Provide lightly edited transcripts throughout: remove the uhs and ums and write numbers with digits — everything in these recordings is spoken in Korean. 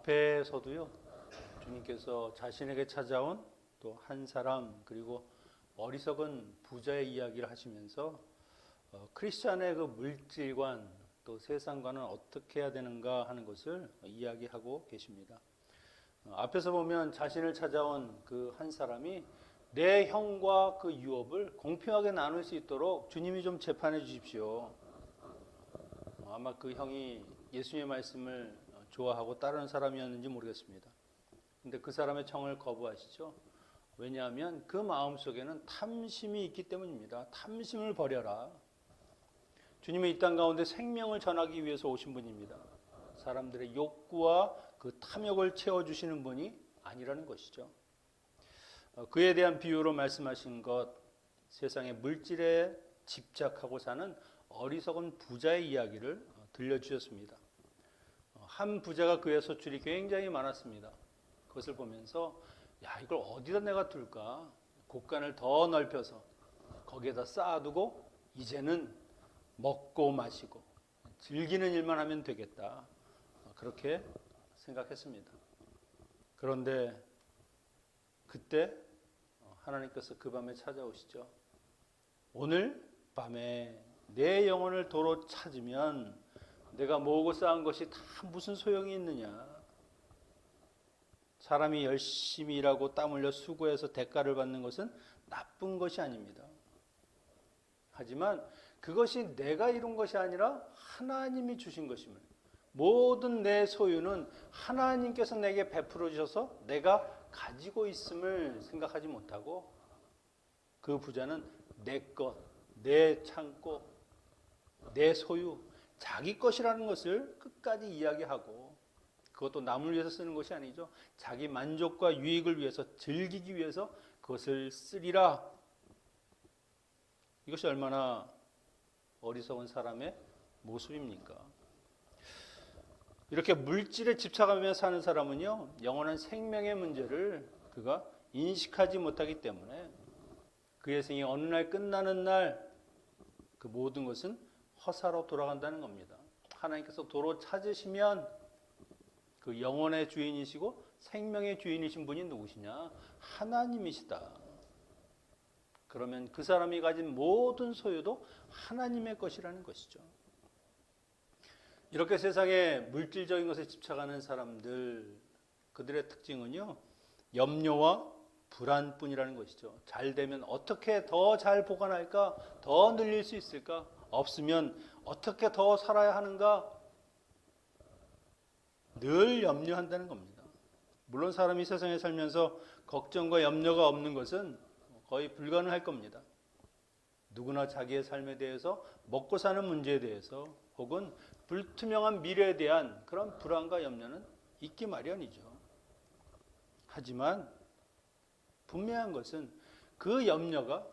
앞에서도요, 주님께서 자신에게 찾아온 또 한 사람, 그리고 어리석은 부자의 이야기를 하시면서 크리스찬의 그 물질관 또 세상과는 어떻게 해야 되는가 하는 것을 이야기하고 계십니다. 앞에서 보면 자신을 찾아온 그 한 사람이 내 형과 그 유업을 공평하게 나눌 수 있도록 주님이 좀 재판해 주십시오. 아마 그 형이 예수님의 말씀을 좋아하고 따르는 사람이었는지 모르겠습니다. 근데 그 사람의 청을 거부하시죠. 왜냐하면 그 마음속에는 탐심이 있기 때문입니다. 탐심을 버려라. 주님은 이 땅 가운데 생명을 전하기 위해서 오신 분입니다. 사람들의 욕구와 그 탐욕을 채워주시는 분이 아니라는 것이죠. 그에 대한 비유로 말씀하신 것, 세상의 물질에 집착하고 사는 어리석은 부자의 이야기를 들려주셨습니다. 한 부자가 그의 소출이 굉장히 많았습니다. 그것을 보면서 야, 이걸 어디다 내가 둘까? 곳간을 더 넓혀서 거기에다 쌓아두고 이제는 먹고 마시고 즐기는 일만 하면 되겠다. 그렇게 생각했습니다. 그런데 그때 하나님께서 그 밤에 찾아오시죠. 오늘 밤에 내 영혼을 도로 찾으면 내가 모으고 쌓은 것이 다 무슨 소용이 있느냐. 사람이 열심히 일하고 땀 흘려 수고해서 대가를 받는 것은 나쁜 것이 아닙니다. 하지만 그것이 내가 이룬 것이 아니라 하나님이 주신 것임을, 모든 내 소유는 하나님께서 내게 베풀어 주셔서 내가 가지고 있음을 생각하지 못하고 그 부자는 내 것, 내 창고, 내 소유, 자기 것이라는 것을 끝까지 이야기하고, 그것도 남을 위해서 쓰는 것이 아니죠. 자기 만족과 유익을 위해서, 즐기기 위해서 그것을 쓰리라. 이것이 얼마나 어리석은 사람의 모습입니까? 이렇게 물질에 집착하며 사는 사람은요, 영원한 생명의 문제를 그가 인식하지 못하기 때문에 그의 생이 어느 날 끝나는 날 그 모든 것은 허사로 돌아간다는 겁니다. 하나님께서 도로 찾으시면 그 영혼의 주인이시고 생명의 주인이신 분이 누구시냐? 하나님이시다. 그러면 그 사람이 가진 모든 소유도 하나님의 것이라는 것이죠. 이렇게 세상에 물질적인 것에 집착하는 사람들, 그들의 특징은요, 염려와 불안뿐이라는 것이죠. 잘 되면 어떻게 더 잘 보관할까? 더 늘릴 수 있을까? 없으면 어떻게 더 살아야 하는가? 늘 염려한다는 겁니다. 물론 사람이 세상에 살면서 걱정과 염려가 없는 것은 거의 불가능할 겁니다. 누구나 자기의 삶에 대해서, 먹고 사는 문제에 대해서, 혹은 불투명한 미래에 대한 그런 불안과 염려는 있기 마련이죠. 하지만 분명한 것은 그 염려가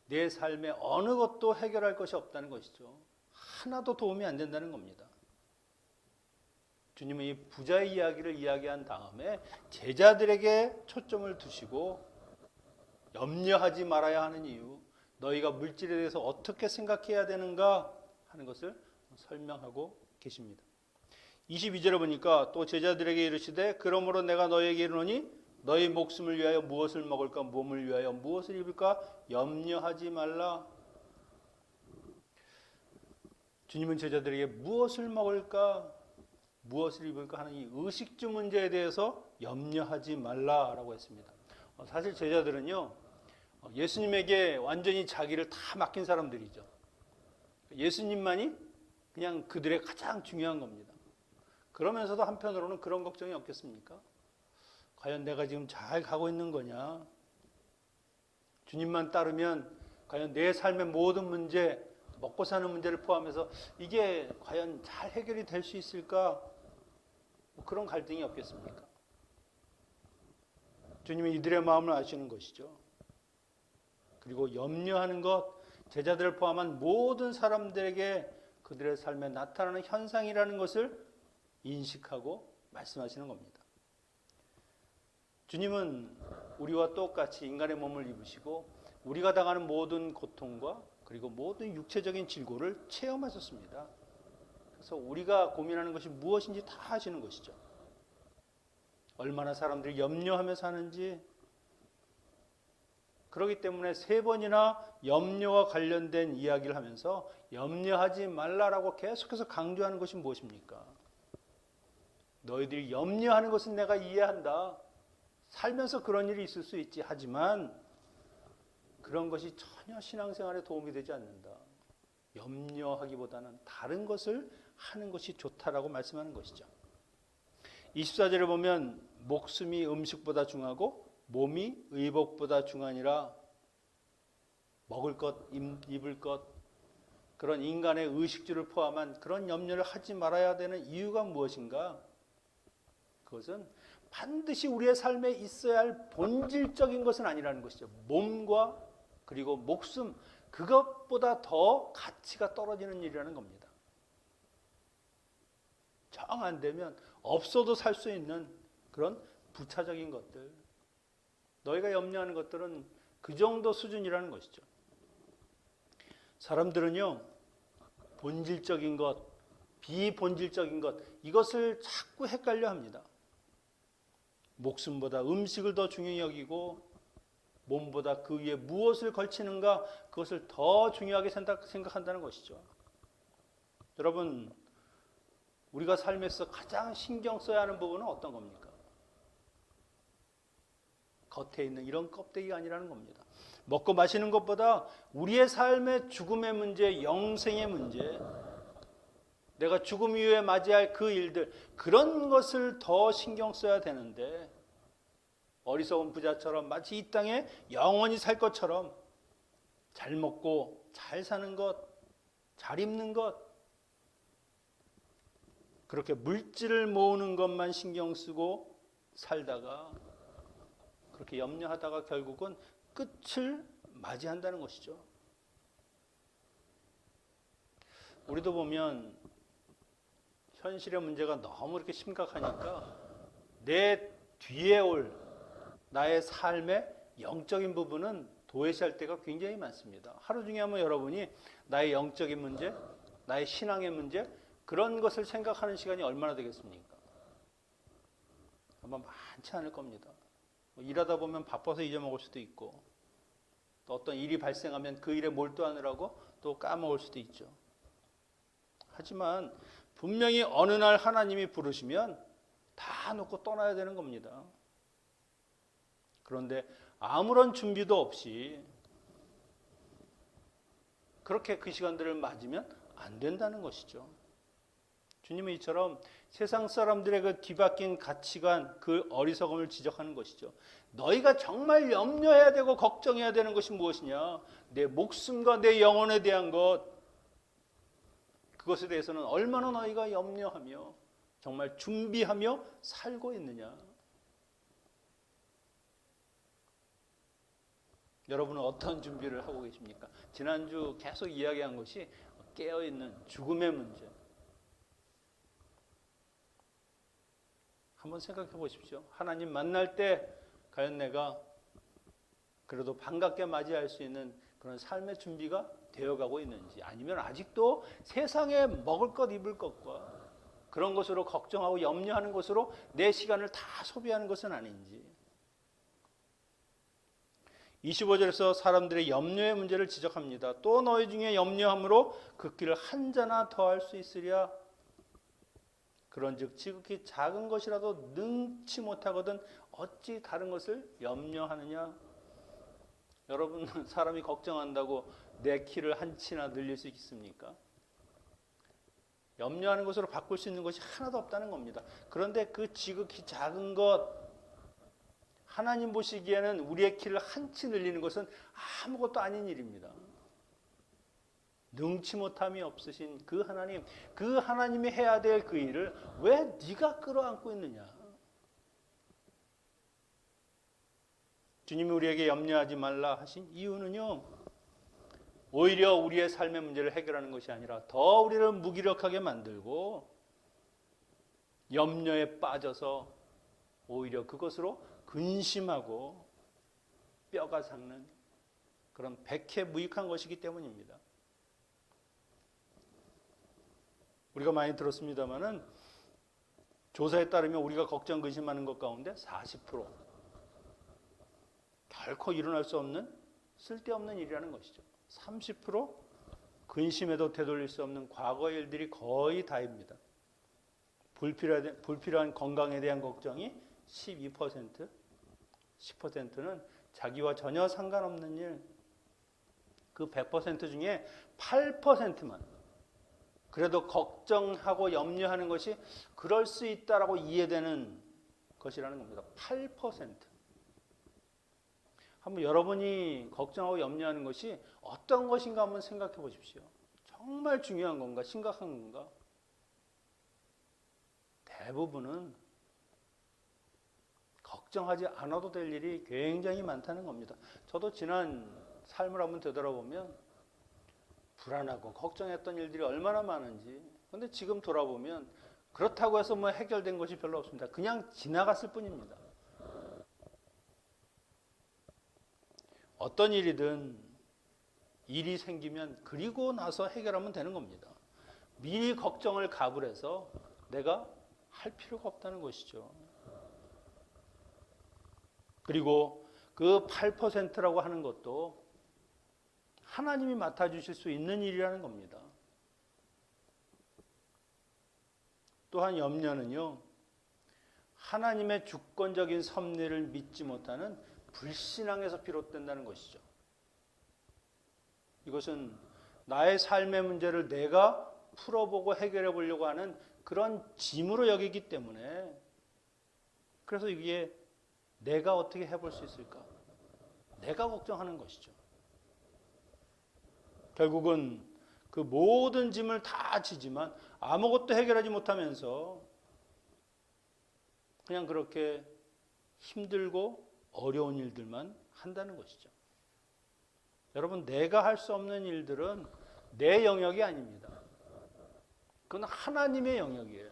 내 삶에 어느 것도 해결할 것이 없다는 것이죠. 하나도 도움이 안 된다는 겁니다. 주님은 이 부자의 이야기를 이야기한 다음에 제자들에게 초점을 두시고 염려하지 말아야 하는 이유, 너희가 물질에 대해서 어떻게 생각해야 되는가 하는 것을 설명하고 계십니다. 22절에 보니까 또 제자들에게 이르시되 그러므로 내가 너희에게 이르노니 너희 목숨을 위하여 무엇을 먹을까, 몸을 위하여 무엇을 입을까 염려하지 말라. 주님은 제자들에게 무엇을 먹을까, 무엇을 입을까 하는 이 의식주 문제에 대해서 염려하지 말라라고 했습니다. 사실 제자들은요, 예수님에게 완전히 자기를 다 맡긴 사람들이죠. 예수님만이 그냥 그들의 가장 중요한 겁니다. 그러면서도 한편으로는 그런 걱정이 없겠습니까? 과연 내가 지금 잘 가고 있는 거냐? 주님만 따르면 과연 내 삶의 모든 문제, 먹고 사는 문제를 포함해서 이게 과연 잘 해결이 될 수 있을까? 그런 갈등이 없겠습니까? 주님은 이들의 마음을 아시는 것이죠. 그리고 염려하는 것, 제자들을 포함한 모든 사람들에게 그들의 삶에 나타나는 현상이라는 것을 인식하고 말씀하시는 겁니다. 주님은 우리와 똑같이 인간의 몸을 입으시고 우리가 당하는 모든 고통과 그리고 모든 육체적인 질고를 체험하셨습니다. 그래서 우리가 고민하는 것이 무엇인지 다 아시는 것이죠. 얼마나 사람들이 염려하며 사는지. 그렇기 때문에 3번이나 염려와 관련된 이야기를 하면서 염려하지 말라라고 계속해서 강조하는 것이 무엇입니까? 너희들이 염려하는 것은 내가 이해한다. 살면서 그런 일이 있을 수 있지. 하지만 그런 것이 전혀 신앙생활에 도움이 되지 않는다. 염려하기보다는 다른 것을 하는 것이 좋다라고 말씀하는 것이죠. 24절에 보면 목숨이 음식보다 중하고 몸이 의복보다 중하니라. 먹을 것, 입을 것, 그런 인간의 의식주를 포함한 그런 염려를 하지 말아야 되는 이유가 무엇인가? 그것은 반드시 우리의 삶에 있어야 할 본질적인 것은 아니라는 것이죠. 몸과 그리고 목숨, 그것보다 더 가치가 떨어지는 일이라는 겁니다. 정 안 되면 없어도 살 수 있는 그런 부차적인 것들, 너희가 염려하는 것들은 그 정도 수준이라는 것이죠. 사람들은요, 본질적인 것, 비본질적인 것, 이것을 자꾸 헷갈려 합니다. 목숨보다 음식을 더 중요히 여기고 몸보다 그 위에 무엇을 걸치는가, 그것을 더 중요하게 생각한다는 것이죠. 여러분, 우리가 삶에서 가장 신경 써야 하는 부분은 어떤 겁니까? 겉에 있는 이런 껍데기가 아니라는 겁니다. 먹고 마시는 것보다 우리의 삶의 죽음의 문제, 영생의 문제, 내가 죽음 이후에 맞이할 그 일들, 그런 것을 더 신경 써야 되는데, 어리석은 부자처럼 마치 이 땅에 영원히 살 것처럼 잘 먹고 잘 사는 것, 잘 입는 것, 그렇게 물질을 모으는 것만 신경 쓰고 살다가, 그렇게 염려하다가 결국은 끝을 맞이한다는 것이죠. 우리도 보면 현실의 문제가 너무 이렇게 심각하니까 내 뒤에 올 나의 삶의 영적인 부분은 도외시할 때가 굉장히 많습니다. 하루 중에 한번 여러분이 나의 영적인 문제, 나의 신앙의 문제, 그런 것을 생각하는 시간이 얼마나 되겠습니까? 아마 많지 않을 겁니다. 일하다 보면 바빠서 잊어먹을 수도 있고, 또 어떤 일이 발생하면 그 일에 몰두하느라고 또 까먹을 수도 있죠. 하지만 분명히 어느 날 하나님이 부르시면 다 놓고 떠나야 되는 겁니다. 그런데 아무런 준비도 없이 그렇게 그 시간들을 맞으면 안 된다는 것이죠. 주님은 이처럼 세상 사람들의 그 뒤바뀐 가치관, 그 어리석음을 지적하는 것이죠. 너희가 정말 염려해야 되고 걱정해야 되는 것이 무엇이냐? 내 목숨과 내 영혼에 대한 것, 그것에 대해서는 얼마나 너희가 염려하며 정말 준비하며 살고 있느냐? 여러분은 어떤 준비를 하고 계십니까? 지난주 계속 이야기한 것이 깨어있는 죽음의 문제. 한번 생각해 보십시오. 하나님 만날 때 과연 내가 그래도 반갑게 맞이할 수 있는 그런 삶의 준비가 되어가고 있는지, 아니면 아직도 세상에 먹을 것 입을 것과 그런 것으로 걱정하고 염려하는 것으로 내 시간을 다 소비하는 것은 아닌지. 25절에서 사람들의 염려의 문제를 지적합니다. 또 너희 중에 염려함으로 그 길을 한 자나 더할 수 있으랴. 그런즉 지극히 작은 것이라도 능치 못하거든 어찌 다른 것을 염려하느냐. 여러분, 사람이 걱정한다고 내 키를 한 치나 늘릴 수 있습니까? 염려하는 것으로 바꿀 수 있는 것이 하나도 없다는 겁니다. 그런데 그 지극히 작은 것, 하나님 보시기에는 우리의 키를 한 치 늘리는 것은 아무것도 아닌 일입니다. 능치 못함이 없으신 그 하나님, 그 하나님이 해야 될 그 일을 왜 네가 끌어안고 있느냐? 주님이 우리에게 염려하지 말라 하신 이유는요, 오히려 우리의 삶의 문제를 해결하는 것이 아니라 더 우리를 무기력하게 만들고 염려에 빠져서 오히려 그것으로 근심하고 뼈가 삭는 그런 백해무익한 것이기 때문입니다. 우리가 많이 들었습니다마는 조사에 따르면 우리가 걱정 근심하는 것 가운데 40% 결코 일어날 수 없는 쓸데없는 일이라는 것이죠. 30% 근심에도 되돌릴 수 없는 과거의 일들이 거의 다입니다. 불필요한 건강에 대한 걱정이 12%, 10%는 자기와 전혀 상관없는 일, 그 100% 중에 8%만 그래도 걱정하고 염려하는 것이 그럴 수 있다라고 이해되는 것이라는 겁니다. 8%. 한번 여러분이 걱정하고 염려하는 것이 어떤 것인가 한번 생각해 보십시오. 정말 중요한 건가? 심각한 건가? 대부분은 걱정하지 않아도 될 일이 굉장히 많다는 겁니다. 저도 지난 삶을 한번 되돌아보면 불안하고 걱정했던 일들이 얼마나 많은지. 그런데 지금 돌아보면 그렇다고 해서 뭐 해결된 것이 별로 없습니다. 그냥 지나갔을 뿐입니다. 어떤 일이든 일이 생기면 그리고 나서 해결하면 되는 겁니다. 미리 걱정을 가불해서 내가 할 필요가 없다는 것이죠. 그리고 그 8%라고 하는 것도 하나님이 맡아주실 수 있는 일이라는 겁니다. 또한 염려는요, 하나님의 주권적인 섭리를 믿지 못하는 불신앙에서 비롯된다는 것이죠. 이것은 나의 삶의 문제를 내가 풀어보고 해결해 보려고 하는 그런 짐으로 여기기 때문에, 그래서 이게 내가 어떻게 해볼 수 있을까? 내가 걱정하는 것이죠. 결국은 그 모든 짐을 다 지지만 아무것도 해결하지 못하면서 그냥 그렇게 힘들고 어려운 일들만 한다는 것이죠. 여러분, 내가 할 수 없는 일들은 내 영역이 아닙니다. 그건 하나님의 영역이에요.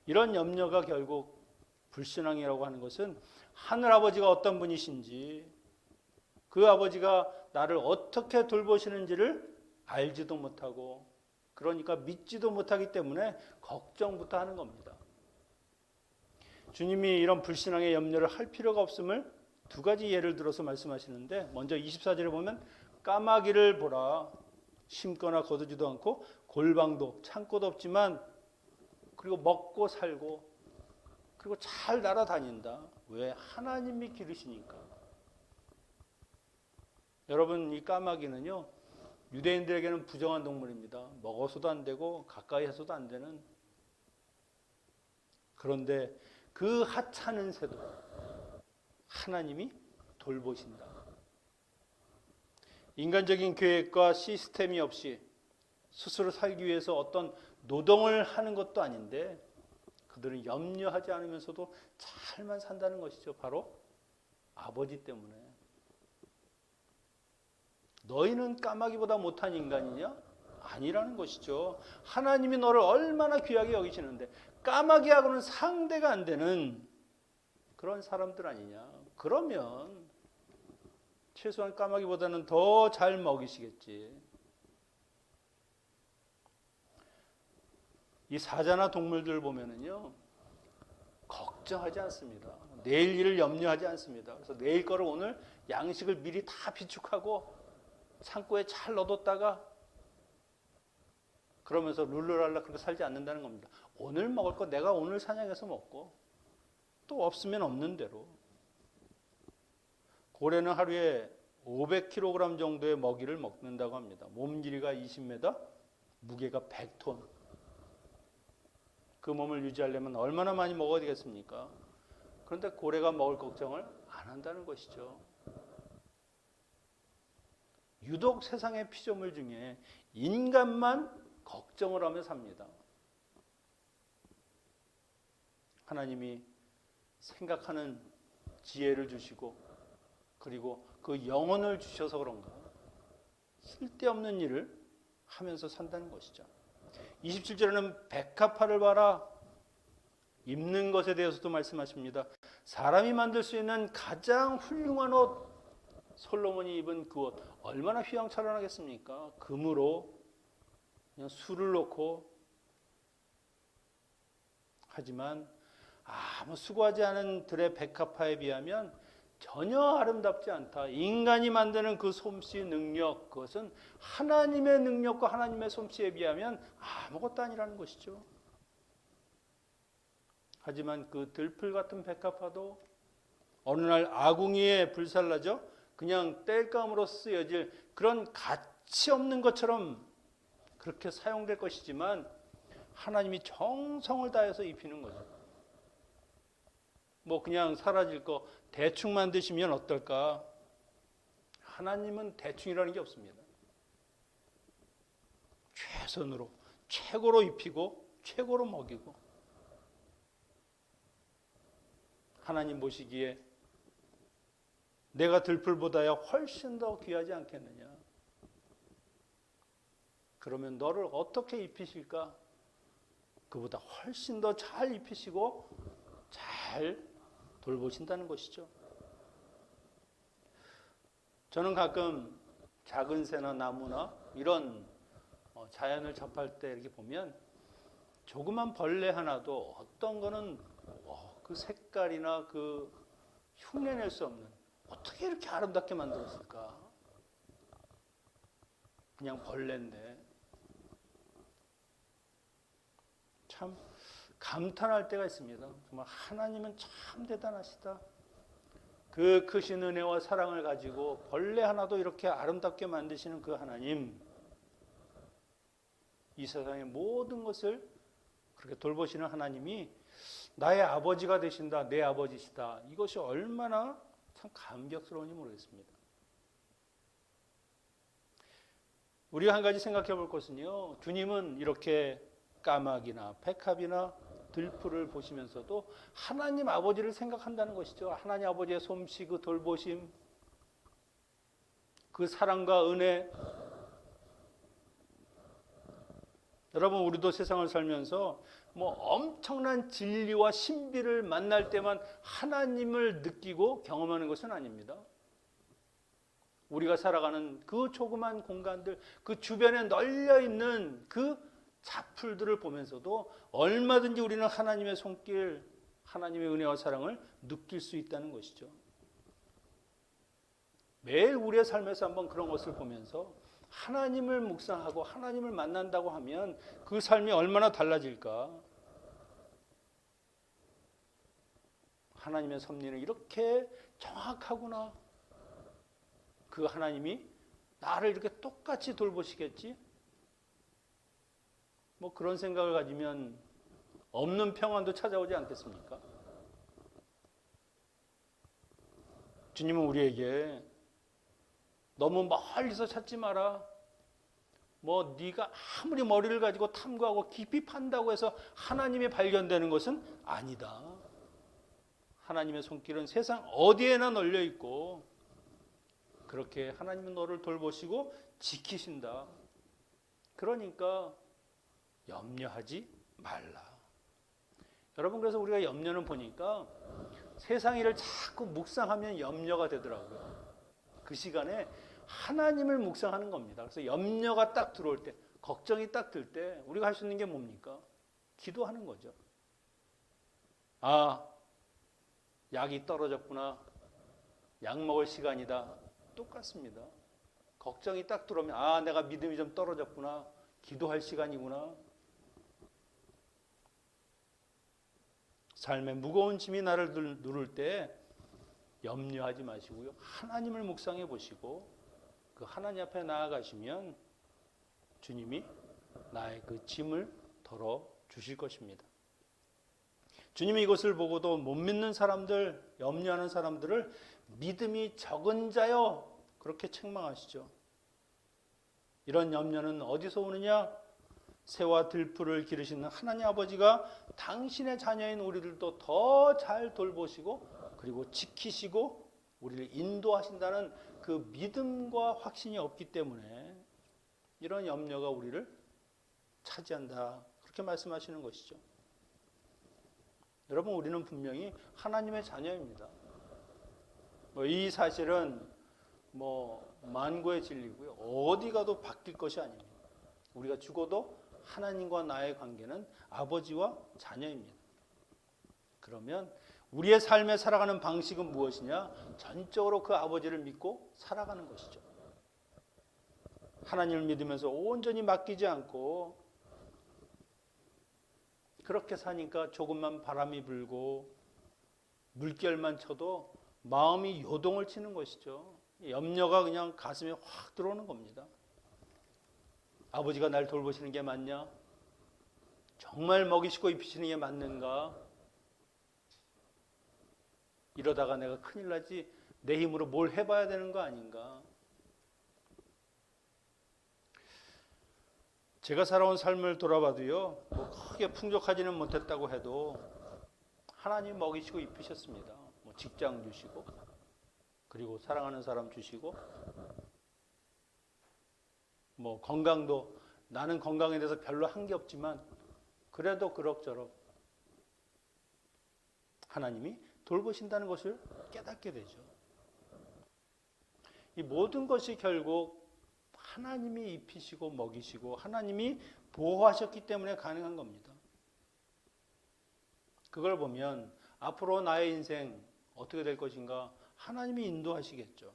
이런 염려가 결국 불신앙이라고 하는 것은 하늘아버지가 어떤 분이신지, 그 아버지가 나를 어떻게 돌보시는지를 알지도 못하고, 그러니까 믿지도 못하기 때문에 걱정부터 하는 겁니다. 주님이 이런 불신앙의 염려를 할 필요가 없음을 두 가지 예를 들어서 말씀하시는데, 먼저 24절에 보면 까마귀를 보라. 심거나 거두지도 않고 골방도 창고도 없지만 그리고 먹고 살고 그리고 잘 날아다닌다. 왜? 하나님이 기르시니까. 여러분, 이 까마귀는요, 유대인들에게는 부정한 동물입니다. 먹어서도 안 되고 가까이 해서도 안 되는. 그런데 그 하찮은 새도 하나님이 돌보신다. 인간적인 계획과 시스템이 없이 스스로 살기 위해서 어떤 노동을 하는 것도 아닌데 그들은 염려하지 않으면서도 잘만 산다는 것이죠. 바로 아버지 때문에. 너희는 까마귀보다 못한 인간이냐? 아니라는 것이죠. 하나님이 너를 얼마나 귀하게 여기시는데 까마귀하고는 상대가 안 되는 그런 사람들 아니냐? 그러면 최소한 까마귀보다는 더 잘 먹이시겠지. 이 사자나 동물들 보면은요, 걱정하지 않습니다. 내일 일을 염려하지 않습니다. 그래서 내일 거를 오늘 양식을 미리 다 비축하고 창고에 잘 넣어뒀다가 그러면서 룰루랄라 그렇게 살지 않는다는 겁니다. 오늘 먹을 거 내가 오늘 사냥해서 먹고 또 없으면 없는 대로. 고래는 하루에 500kg 정도의 먹이를 먹는다고 합니다. 몸 길이가 20m, 무게가 100톤. 그 몸을 유지하려면 얼마나 많이 먹어야 되겠습니까? 그런데 고래가 먹을 걱정을 안 한다는 것이죠. 유독 세상의 피조물 중에 인간만 걱정을 하며 삽니다. 하나님이 생각하는 지혜를 주시고 그리고 그 영혼을 주셔서 그런가 쓸데없는 일을 하면서 산다는 것이죠. 27절에는 백합화를 봐라. 입는 것에 대해서도 말씀하십니다. 사람이 만들 수 있는 가장 훌륭한 옷, 솔로몬이 입은 그 옷 얼마나 휘황찬란하겠습니까? 금으로 그냥 술을 넣고 하지만 아무 수고하지 않은 들의 백합화에 비하면 전혀 아름답지 않다. 인간이 만드는 그 솜씨 능력, 그것은 하나님의 능력과 하나님의 솜씨에 비하면 아무것도 아니라는 것이죠. 하지만 그 들풀 같은 백합화도 어느 날 아궁이에 불살라져 그냥 땔감으로 쓰여질 그런 가치 없는 것처럼 그렇게 사용될 것이지만 하나님이 정성을 다해서 입히는 거죠. 뭐 그냥 사라질 거 대충 만드시면 어떨까? 하나님은 대충이라는 게 없습니다. 최선으로 최고로 입히고 최고로 먹이고 하나님 보시기에 내가 들풀보다야 훨씬 더 귀하지 않겠느냐? 그러면 너를 어떻게 입히실까? 그보다 훨씬 더 잘 입히시고 잘 돌보신다는 것이죠. 저는 가끔 작은 새나 나무나 이런 자연을 접할 때 이렇게 보면 조그만 벌레 하나도 어떤 거는 그 색깔이나 그 흉내낼 수 없는 어떻게 이렇게 아름답게 만들었을까? 그냥 벌레인데 참 감탄할 때가 있습니다. 정말 하나님은 참 대단하시다. 그 크신 은혜와 사랑을 가지고 벌레 하나도 이렇게 아름답게 만드시는 그 하나님, 이 세상의 모든 것을 그렇게 돌보시는 하나님이 나의 아버지가 되신다, 내 아버지시다. 이것이 얼마나 참 감격스러운지 모르겠습니다. 우리가 한 가지 생각해 볼 것은요, 주님은 이렇게 까마귀나 백합이나 들풀을 보시면서도 하나님 아버지를 생각한다는 것이죠. 하나님 아버지의 솜씨, 그 돌보심, 그 사랑과 은혜. 여러분, 우리도 세상을 살면서 뭐 엄청난 진리와 신비를 만날 때만 하나님을 느끼고 경험하는 것은 아닙니다. 우리가 살아가는 그 조그만 공간들, 그 주변에 널려 있는 그 잡풀들을 보면서도 얼마든지 우리는 하나님의 손길, 하나님의 은혜와 사랑을 느낄 수 있다는 것이죠. 매일 우리의 삶에서 한번 그런 것을 보면서 하나님을 묵상하고 하나님을 만난다고 하면 그 삶이 얼마나 달라질까? 하나님의 섭리는 이렇게 정확하구나. 그 하나님이 나를 이렇게 똑같이 돌보시겠지? 뭐 그런 생각을 가지면 없는 평안도 찾아오지 않겠습니까? 주님은 우리에게 너무 멀리서 찾지 마라. 뭐 네가 아무리 머리를 가지고 탐구하고 깊이 판다고 해서 하나님이 발견되는 것은 아니다. 하나님의 손길은 세상 어디에나 널려 있고 그렇게 하나님은 너를 돌보시고 지키신다. 그러니까 염려하지 말라. 여러분, 그래서 우리가 염려는 보니까 세상 일을 자꾸 묵상하면 염려가 되더라고요. 그 시간에 하나님을 묵상하는 겁니다. 그래서 염려가 딱 들어올 때, 걱정이 딱 들 때 우리가 할 수 있는 게 뭡니까? 기도하는 거죠. 아, 약이 떨어졌구나. 약 먹을 시간이다. 똑같습니다. 걱정이 딱 들어오면 아, 내가 믿음이 좀 떨어졌구나. 기도할 시간이구나. 삶에 무거운 짐이 나를 누를 때 염려하지 마시고요. 하나님을 묵상해 보시고 그 하나님 앞에 나아가시면 주님이 나의 그 짐을 덜어 주실 것입니다. 주님이 이것을 보고도 못 믿는 사람들, 염려하는 사람들을 믿음이 적은 자여 그렇게 책망하시죠. 이런 염려는 어디서 오느냐? 새와 들풀을 기르시는 하나님 아버지가 당신의 자녀인 우리들도 더 잘 돌보시고 그리고 지키시고 우리를 인도하신다는 그 믿음과 확신이 없기 때문에 이런 염려가 우리를 차지한다. 그렇게 말씀하시는 것이죠. 여러분, 우리는 분명히 하나님의 자녀입니다. 이 사실은 만고의 진리고요. 어디 가도 바뀔 것이 아닙니다. 우리가 죽어도 하나님과 나의 관계는 아버지와 자녀입니다. 그러면 우리의 삶에 살아가는 방식은 무엇이냐? 전적으로 그 아버지를 믿고 살아가는 것이죠. 하나님을 믿으면서 온전히 맡기지 않고 그렇게 사니까 조금만 바람이 불고 물결만 쳐도 마음이 요동을 치는 것이죠. 염려가 그냥 가슴에 확 들어오는 겁니다. 아버지가 날 돌보시는 게 맞냐? 정말 먹이시고 입히시는 게 맞는가? 이러다가 내가 큰일 나지, 내 힘으로 뭘 해봐야 되는 거 아닌가? 제가 살아온 삶을 돌아봐도요, 뭐 크게 풍족하지는 못했다고 해도 하나님 먹이시고 입히셨습니다. 뭐 직장 주시고, 그리고 사랑하는 사람 주시고, 뭐 건강도 나는 건강에 대해서 별로 한 게 없지만 그래도 그럭저럭 하나님이 돌보신다는 것을 깨닫게 되죠. 이 모든 것이 결국 하나님이 입히시고 먹이시고 하나님이 보호하셨기 때문에 가능한 겁니다. 그걸 보면 앞으로 나의 인생 어떻게 될 것인가 하나님이 인도하시겠죠.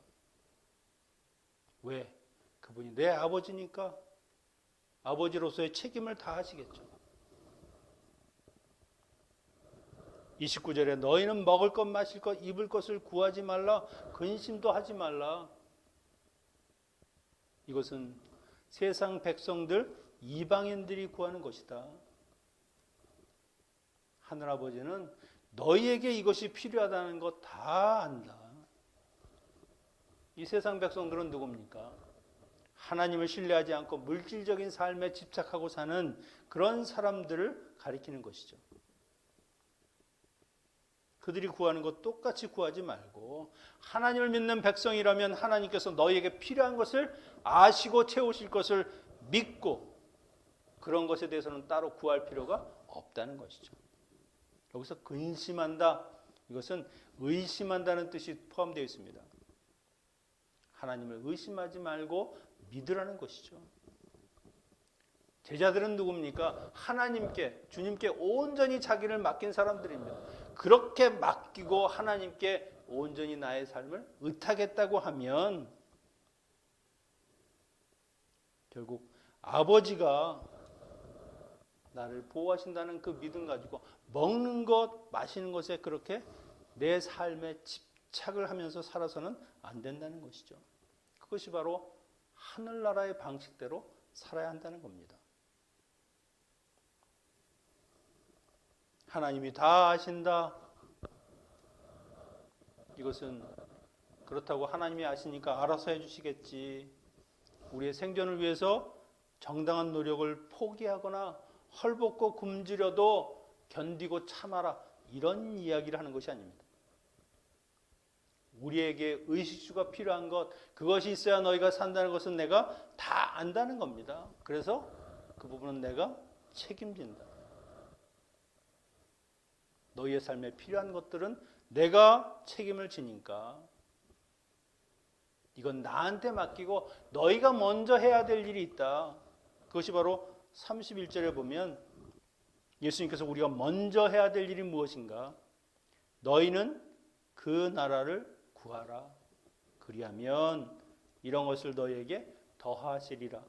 왜? 그분이 내 아버지니까 아버지로서의 책임을 다하시겠죠. 29절에 너희는 먹을 것 마실 것 입을 것을 구하지 말라 근심도 하지 말라. 이것은 세상 백성들 이방인들이 구하는 것이다. 하늘아버지는 너희에게 이것이 필요하다는 것 다 안다. 이 세상 백성들은 누굽니까? 하나님을 신뢰하지 않고 물질적인 삶에 집착하고 사는 그런 사람들을 가리키는 것이죠. 그들이 구하는 것 똑같이 구하지 말고 하나님을 믿는 백성이라면 하나님께서 너희에게 필요한 것을 아시고 채우실 것을 믿고 그런 것에 대해서는 따로 구할 필요가 없다는 것이죠. 여기서 근심한다. 이것은 의심한다는 뜻이 포함되어 있습니다. 하나님을 의심하지 말고 믿으라는 것이죠. 제자들은 누굽니까? 하나님께, 주님께 온전히 자기를 맡긴 사람들입니다. 그렇게 맡기고 하나님께 온전히 나의 삶을 의탁했다고 하면 결국 아버지가 나를 보호하신다는 그 믿음 가지고 먹는 것, 마시는 것에 그렇게 내 삶에 집착을 하면서 살아서는 안 된다는 것이죠. 그것이 바로 하늘나라의 방식대로 살아야 한다는 겁니다. 하나님이 다 아신다. 이것은 그렇다고 하나님이 아시니까 알아서 해주시겠지. 우리의 생존을 위해서 정당한 노력을 포기하거나 헐벗고 굶주려도 견디고 참아라. 이런 이야기를 하는 것이 아닙니다. 우리에게 의식주가 필요한 것, 그것이 있어야 너희가 산다는 것은 내가 다 안다는 겁니다. 그래서 그 부분은 내가 책임진다. 너희의 삶에 필요한 것들은 내가 책임을 지니까 이건 나한테 맡기고 너희가 먼저 해야 될 일이 있다. 그것이 바로 31절에 보면 예수님께서 우리가 먼저 해야 될 일이 무엇인가? 너희는 그 나라를 구하라. 그리하면 이런 것을 너희에게 더하시리라.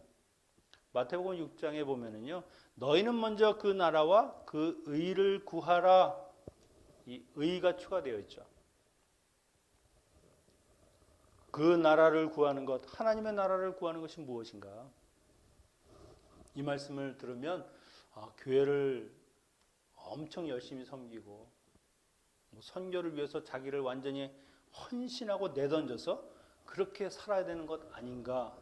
마태복음 6장에 보면은요, 너희는 먼저 그 나라와 그 의를 구하라. 이 의가 추가되어 있죠. 그 나라를 구하는 것, 하나님의 나라를 구하는 것이 무엇인가? 이 말씀을 들으면 교회를 엄청 열심히 섬기고 선교를 위해서 자기를 완전히 헌신하고 내던져서 그렇게 살아야 되는 것 아닌가?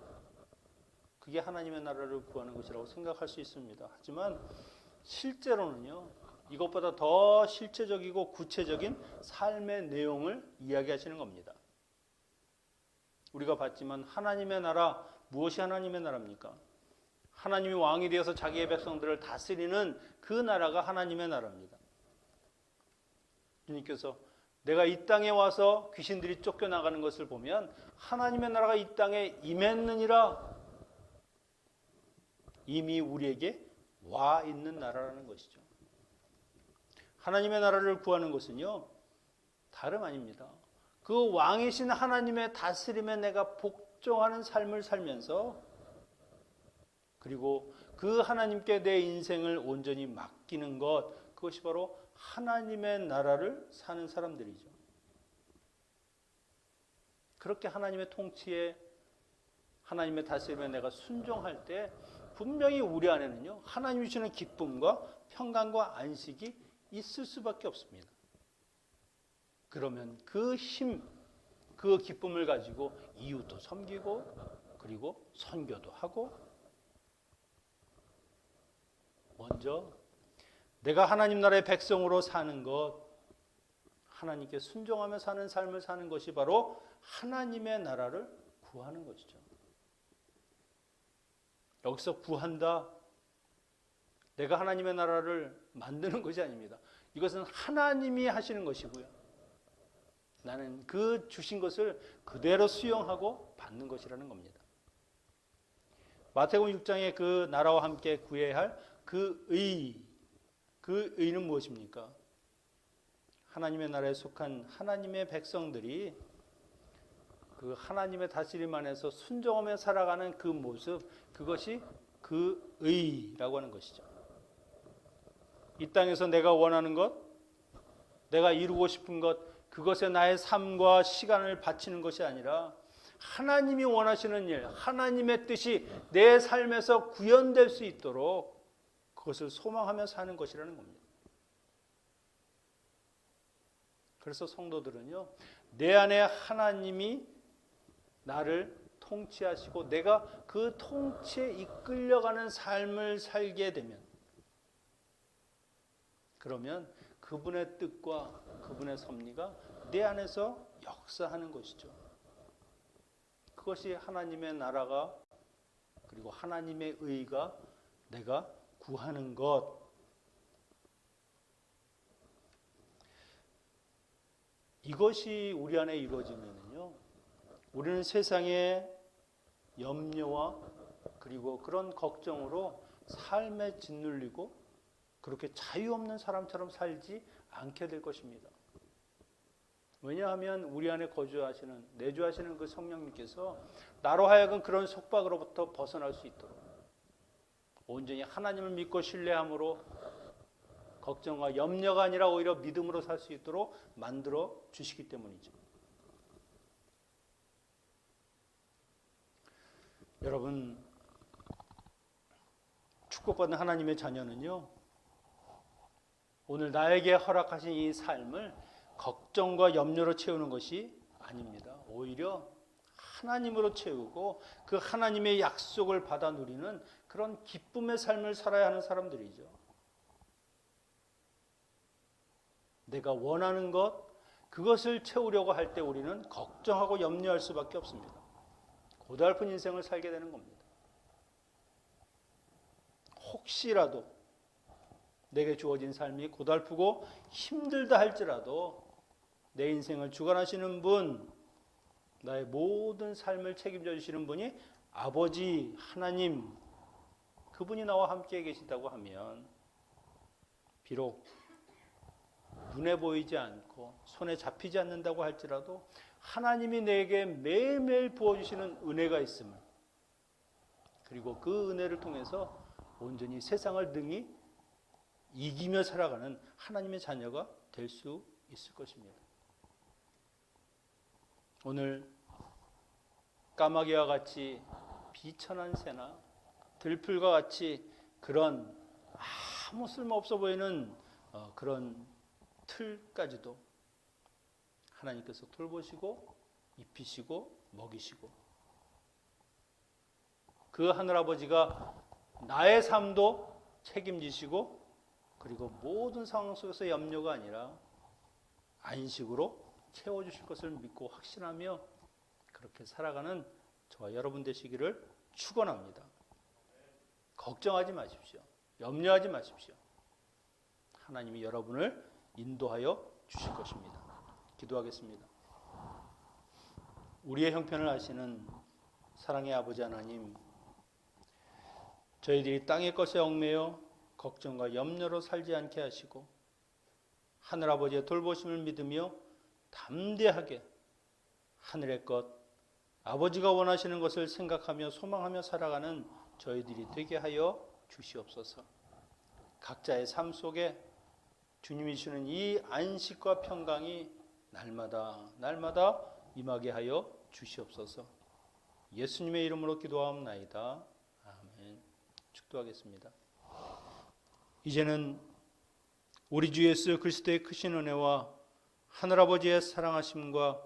그게 하나님의 나라를 구하는 것이라고 생각할 수 있습니다. 하지만 실제로는요, 이것보다 더 실체적이고 구체적인 삶의 내용을 이야기하시는 겁니다. 우리가 봤지만 하나님의 나라, 무엇이 하나님의 나라입니까? 하나님이 왕이 되어서 자기의 백성들을 다스리는 그 나라가 하나님의 나라입니다. 주님께서 내가 이 땅에 와서 귀신들이 쫓겨나가는 것을 보면 하나님의 나라가 이 땅에 임했느니라. 이미 우리에게 와 있는 나라라는 것이죠. 하나님의 나라를 구하는 것은요, 다름 아닙니다. 그 왕이신 하나님의 다스림에 내가 복종하는 삶을 살면서, 그리고 그 하나님께 내 인생을 온전히 맡기는 것, 그것이 바로 하나님의 나라를 사는 사람들이죠. 그렇게 하나님의 통치에, 하나님의 다스림에 내가 순종할 때 분명히 우리 안에는요, 하나님이 주시는 기쁨과 평강과 안식이 있을 수밖에 없습니다. 그러면 그 힘, 그 기쁨을 가지고 이웃도 섬기고, 그리고 선교도 하고, 먼저 내가 하나님 나라의 백성으로 사는 것, 하나님께 순종하며 사는 삶을 사는 것이 바로 하나님의 나라를 구하는 것이죠. 여기서 구한다, 내가 하나님의 나라를 만드는 것이 아닙니다. 이것은 하나님이 하시는 것이고요, 나는 그 주신 것을 그대로 수용하고 받는 것이라는 겁니다. 마태복음 6장에 그 나라와 함께 구해야 할 그 의는 무엇입니까? 하나님의 나라에 속한 하나님의 백성들이 그 하나님의 다스림 안에서 순종하며 살아가는 그 모습, 그것이 그 의라고 하는 것이죠. 이 땅에서 내가 원하는 것, 내가 이루고 싶은 것, 그것에 나의 삶과 시간을 바치는 것이 아니라 하나님이 원하시는 일, 하나님의 뜻이 내 삶에서 구현될 수 있도록 그것을 소망하며 사는 것이라는 겁니다. 그래서 성도들은요, 내 안에 하나님이 나를 통치하시고 내가 그 통치에 이끌려가는 삶을 살게 되면, 그러면 그분의 뜻과 그분의 섭리가 내 안에서 역사하는 것이죠. 그것이 하나님의 나라가, 그리고 하나님의 의가 내가 구하는 것. 이것이 우리 안에 이루어지면요, 우리는 세상의 염려와 그리고 그런 걱정으로 삶에 짓눌리고 그렇게 자유 없는 사람처럼 살지 않게 될 것입니다. 왜냐하면 우리 안에 거주하시는, 내주하시는 그 성령님께서 나로 하여금 그런 속박으로부터 벗어날 수 있도록 온전히 하나님을 믿고 신뢰함으로 걱정과 염려가 아니라 오히려 믿음으로 살 수 있도록 만들어 주시기 때문이죠. 여러분, 축복받는 하나님의 자녀는요, 오늘 나에게 허락하신 이 삶을 걱정과 염려로 채우는 것이 아닙니다. 오히려 하나님으로 채우고 그 하나님의 약속을 받아 누리는 그런 기쁨의 삶을 살아야 하는 사람들이죠. 내가 원하는 것, 그것을 채우려고 할 때 우리는 걱정하고 염려할 수밖에 없습니다. 고달픈 인생을 살게 되는 겁니다. 혹시라도 내게 주어진 삶이 고달프고 힘들다 할지라도 내 인생을 주관하시는 분, 나의 모든 삶을 책임져 주시는 분이 아버지 하나님, 그분이 나와 함께 계시다고 하면 비록 눈에 보이지 않고 손에 잡히지 않는다고 할지라도 하나님이 내게 매일매일 부어주시는 은혜가 있음을, 그리고 그 은혜를 통해서 온전히 세상을 능히 이기며 살아가는 하나님의 자녀가 될 수 있을 것입니다. 오늘 까마귀와 같이 비천한 새나 들풀과 같이 그런 아무 쓸모없어 보이는 그런 틀까지도 하나님께서 돌보시고 입히시고 먹이시고, 그 하늘아버지가 나의 삶도 책임지시고, 그리고 모든 상황 속에서 염려가 아니라 안식으로 채워주실 것을 믿고 확신하며 그렇게 살아가는 저와 여러분 되시기를 축원합니다. 걱정하지 마십시오. 염려하지 마십시오. 하나님이 여러분을 인도하여 주실 것입니다. 기도하겠습니다. 우리의 형편을 아시는 사랑의 아버지 하나님, 저희들이 땅의 것에 얽매여 걱정과 염려로 살지 않게 하시고 하늘아버지의 돌보심을 믿으며 담대하게 하늘의 것, 아버지가 원하시는 것을 생각하며 소망하며 살아가는 저희들이 되게 하여 주시옵소서. 각자의 삶 속에 주님이 주는 이 안식과 평강이 날마다 임하게 하여 주시옵소서. 예수님의 이름으로 기도하옵나이다. 아멘. 축도하겠습니다. 이제는 우리 주 예수 그리스도의 크신 은혜와 하늘아버지의 사랑하심과